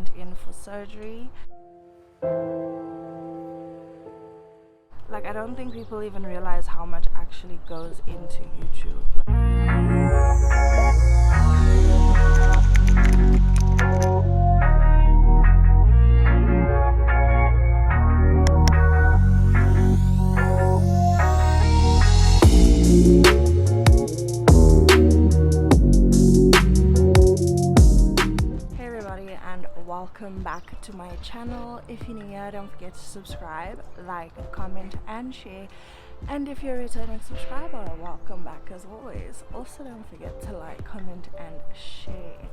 went in for surgery. Like, I don't think people even realize how much actually goes into YouTube. Welcome back to my channel. If you're new here, don't forget to subscribe, like, comment and share, and if you're a returning subscriber, welcome back as always. Also, don't forget to like, comment and share.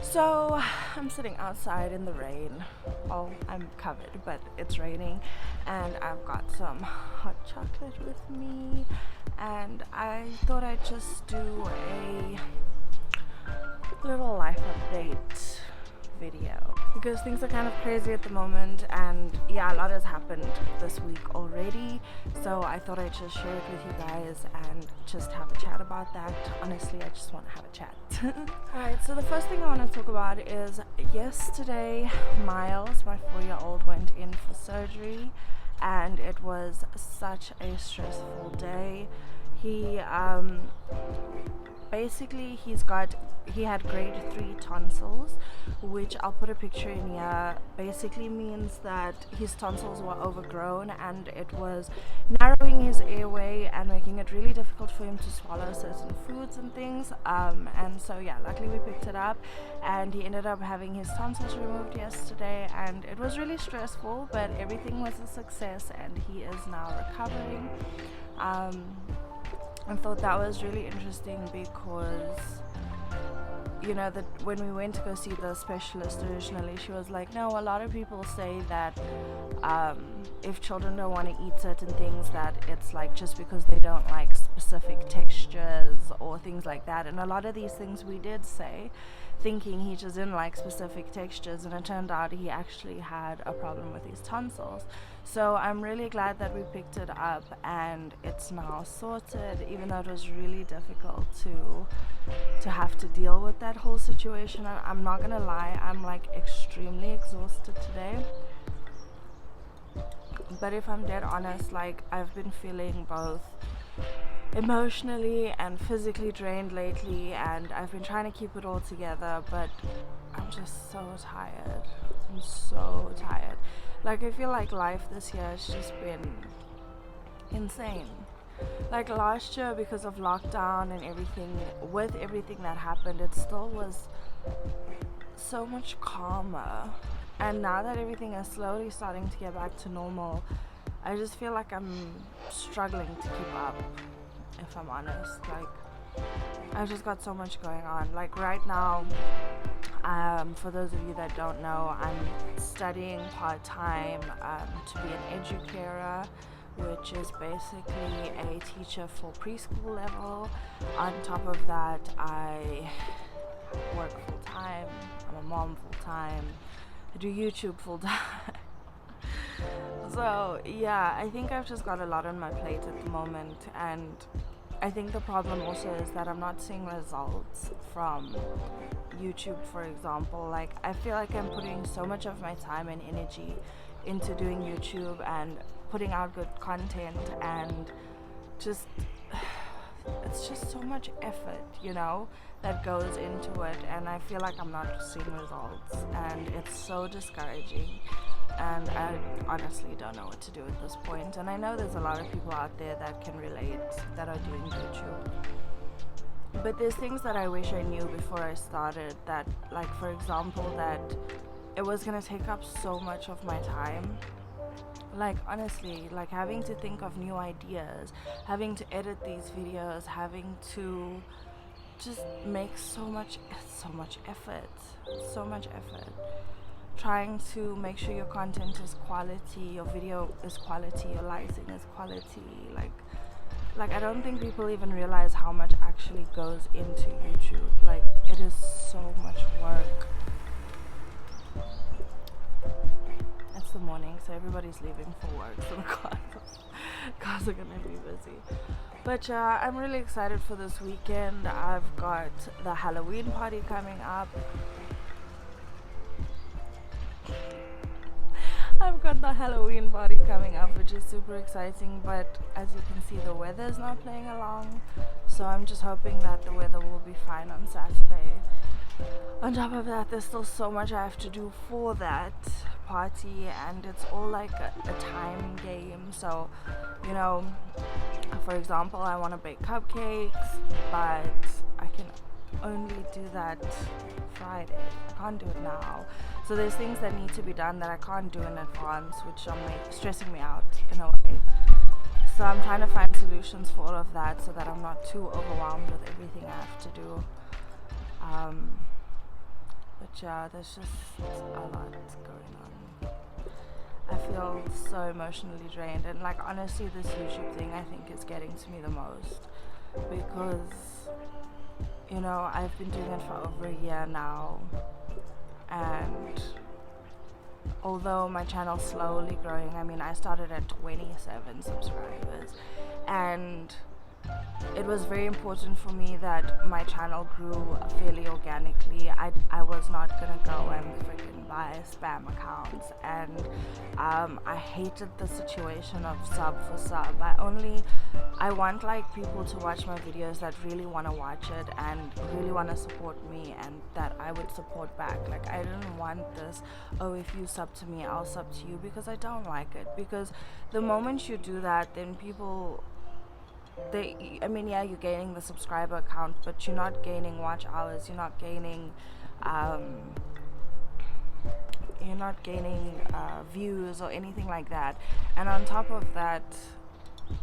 So I'm sitting outside in the rain. Oh, I'm covered, but it's raining, and I've got some hot chocolate with me, and I thought I'd just do a little life update video because things are kind of crazy at the moment, and yeah, a lot has happened this week already, so I thought I'd just share it with you guys and just have a chat about that. Honestly, I just want to have a chat. Alright, so the first thing I want to talk about is yesterday Miles, my 4-year-old, went in for surgery, and it was such a stressful day. He basically he had grade 3 tonsils, which I'll put a picture in here. Basically means that his tonsils were overgrown and it was narrowing his airway and making it really difficult for him to swallow certain foods and things, and so yeah, luckily we picked it up and he ended up having his tonsils removed yesterday, and it was really stressful, but everything was a success and he is now recovering. I thought that was really interesting because, you know, that when we went to go see the specialist originally, she was like, no, a lot of people say that if children don't want to eat certain things, that it's like just because they don't like specific textures or things like that. And a lot of these things we did say, thinking he just didn't like specific textures, and it turned out he actually had a problem with his tonsils. So I'm really glad that we picked it up and it's now sorted, even though it was really difficult to have to deal with that whole situation. And I'm not gonna lie, I'm like extremely exhausted today, but if I'm dead honest, like, I've been feeling both emotionally and physically drained lately, and I've been trying to keep it all together, but I'm just so tired. I'm so tired. Like, I feel like life this year has just been insane. Like last year, because of lockdown and everything, with everything that happened, it still was so much calmer, and now that everything is slowly starting to get back to normal, I just feel like I'm struggling to keep up, if I'm honest. Like, I've just got so much going on. Like right now, for those of you that don't know, I'm studying part-time to be an educator, which is basically a teacher for preschool level. On top of that, I work full-time, I'm a mom full-time, I do YouTube full-time. So yeah, I think I've just got a lot on my plate at the moment, and I think the problem also is that I'm not seeing results from YouTube, for example. Like, I feel like I'm putting so much of my time and energy into doing YouTube and putting out good content, and just it's just so much effort, you know, that goes into it, and I feel like I'm not seeing results, and it's so discouraging, and I honestly don't know what to do at this point. And I know there's a lot of people out there that can relate, that are doing YouTube, but there's things that I wish I knew before I started, that, like, for example, that it was gonna take up so much of my time. Like, honestly, like having to think of new ideas, having to edit these videos, having to just make so much effort, trying to make sure your content is quality, your video is quality, your lighting is quality. Like I don't think people even realize how much actually goes into YouTube. Like, it is so much work. It's the morning, so everybody's leaving for work, so the cars are gonna be busy. But I'm really excited for this weekend. I've got the Halloween party coming up. the Halloween party coming up, which is super exciting, but as you can see, the weather is not playing along, so I'm just hoping that the weather will be fine on Saturday. On top of that, there's still so much I have to do for that party, and it's all like a time game. So, you know, for example, I want to bake cupcakes, but I can only do that Friday. I can't do it now. So there's things that need to be done that I can't do in advance, which are stressing me out in a way. So I'm trying to find solutions for all of that so that I'm not too overwhelmed with everything I have to do. But yeah, there's just a lot going on. I feel so emotionally drained, and like honestly, this YouTube thing I think is getting to me the most, because you know, I've been doing it for over a year now, and although my channel's slowly growing, I mean, I started at 27 subscribers, and it was very important for me that my channel grew fairly organically. I was not gonna go and freaking buy spam accounts, and I hated the situation of sub for sub. I want like people to watch my videos that really want to watch it and really want to support me, and that I would support back. Like, I didn't want this, oh, if you sub to me, I'll sub to you, because I don't like it. Because the moment you do that, then people, I mean, yeah, you're gaining the subscriber count, but you're not gaining watch hours, you're not gaining views or anything like that. And on top of that,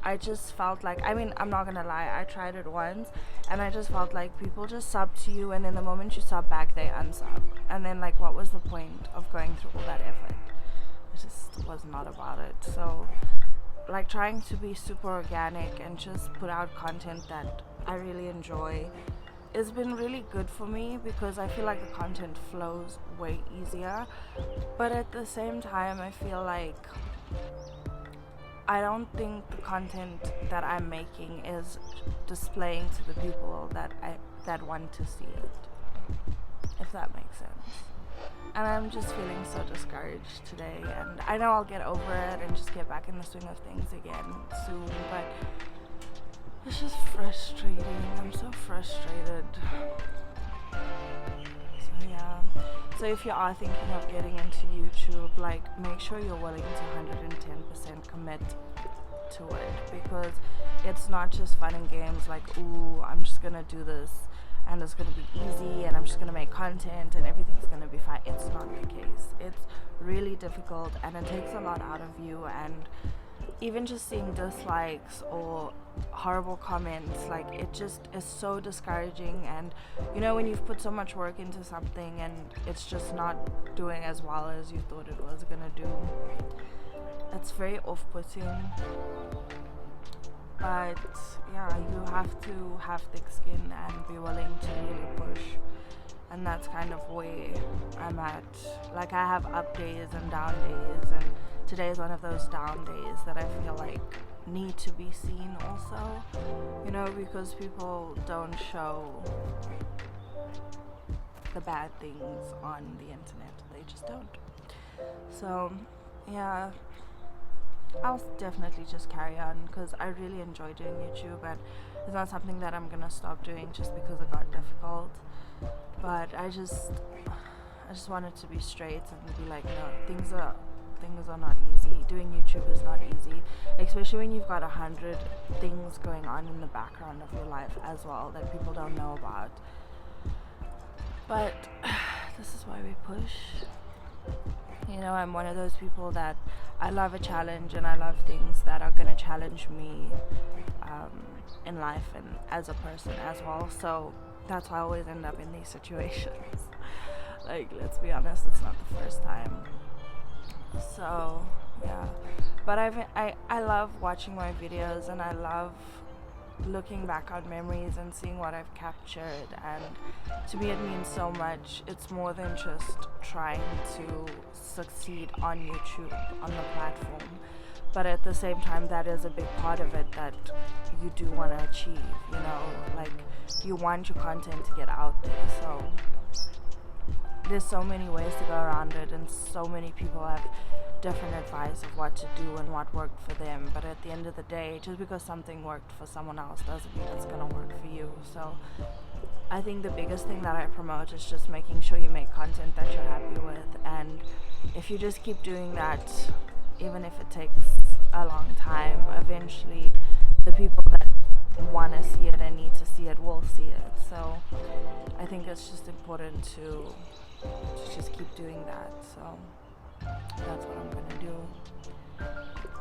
I just felt like, I mean, I'm not gonna lie, I tried it once, and I just felt like people just sub to you, and then the moment you sub back, they unsub, and then like, what was the point of going through all that effort? It just was not about it. So like, trying to be super organic and just put out content that I really enjoy, it's been really good for me, because I feel like the content flows way easier. But at the same time, I feel like I don't think the content that I'm making is displaying to the people that want to see it, if that makes sense. And I'm just feeling so discouraged today, and I know I'll get over it and just get back in the swing of things again soon, but it's just frustrating. I'm so frustrated. So yeah. So if you are thinking of getting into YouTube, like, make sure you're willing to 110% commit to it, because it's not just fun and games like, ooh, I'm just gonna do this and it's gonna be easy and I'm just gonna make content and everything's gonna be fine. It's not the case. It's really difficult, and it takes a lot out of you, and even just seeing dislikes or horrible comments, like, it just is so discouraging. And you know, when you've put so much work into something and it's just not doing as well as you thought it was gonna do, it's very off-putting. But yeah, you have to have thick skin and be willing to really push, and that's kind of where I'm at. Like, I have up days and down days, and today is one of those down days that I feel like need to be seen also, you know, because people don't show the bad things on the internet. They just don't. So yeah, I'll definitely just carry on, because I really enjoy doing YouTube, and it's not something that I'm gonna stop doing just because it got difficult. But I just wanted to be straight and be like, no, things are not easy. Doing YouTube is not easy, especially when you've got 100 things going on in the background of your life as well that people don't know about. But this is why we push. You know, I'm one of those people that I love a challenge, and I love things that are gonna challenge me in life and as a person as well. So that's why I always end up in these situations. Like, let's be honest, it's not the first time. So yeah, but I love watching my videos, and I love looking back on memories and seeing what I've captured, and to me it means so much. It's more than just trying to succeed on YouTube, on the platform, but at the same time, that is a big part of it that you do want to achieve, you know, like, you want your content to get out there. So there's so many ways to go around it, and so many people have different advice of what to do and what worked for them, but at the end of the day, just because something worked for someone else doesn't mean it's gonna work for you. So I think the biggest thing that I promote is just making sure you make content that you're happy with, and if you just keep doing that, even if it takes a long time, eventually the people that want to see it and need to see it will see it. So I think it's just important to just keep doing that. So that's what I'm gonna do.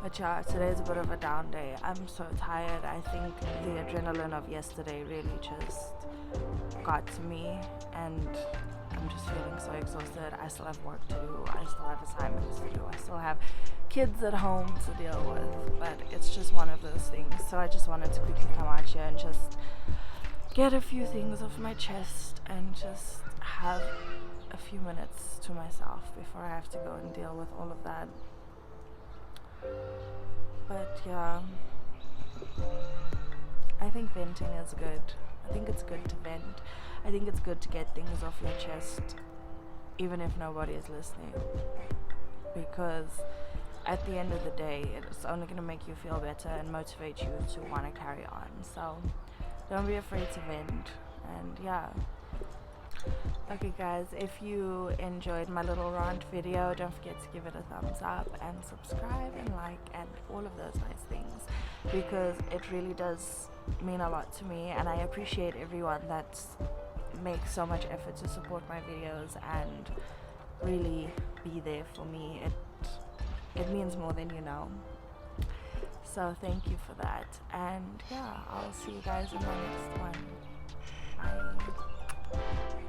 But yeah, today's a bit of a down day. I'm so tired. I think the adrenaline of yesterday really just got to me, and I'm just feeling so exhausted. I still have work to do. I still have assignments to do. I still have kids at home to deal with. But it's just one of those things. So I just wanted to quickly come out here and just get a few things off my chest and just have a few minutes to myself before I have to go and deal with all of that. But yeah, I think venting is good. I think it's good to vent. I think it's good to get things off your chest, even if nobody is listening. Because at the end of the day, it's only going to make you feel better and motivate you to want to carry on. So don't be afraid to vent. And yeah. Okay guys, if you enjoyed my little rant video, don't forget to give it a thumbs up and subscribe and like and all of those nice things, because it really does mean a lot to me, and I appreciate everyone that makes so much effort to support my videos and really be there for me. It means more than you know. So thank you for that, and yeah, I'll see you guys in my next one. Bye.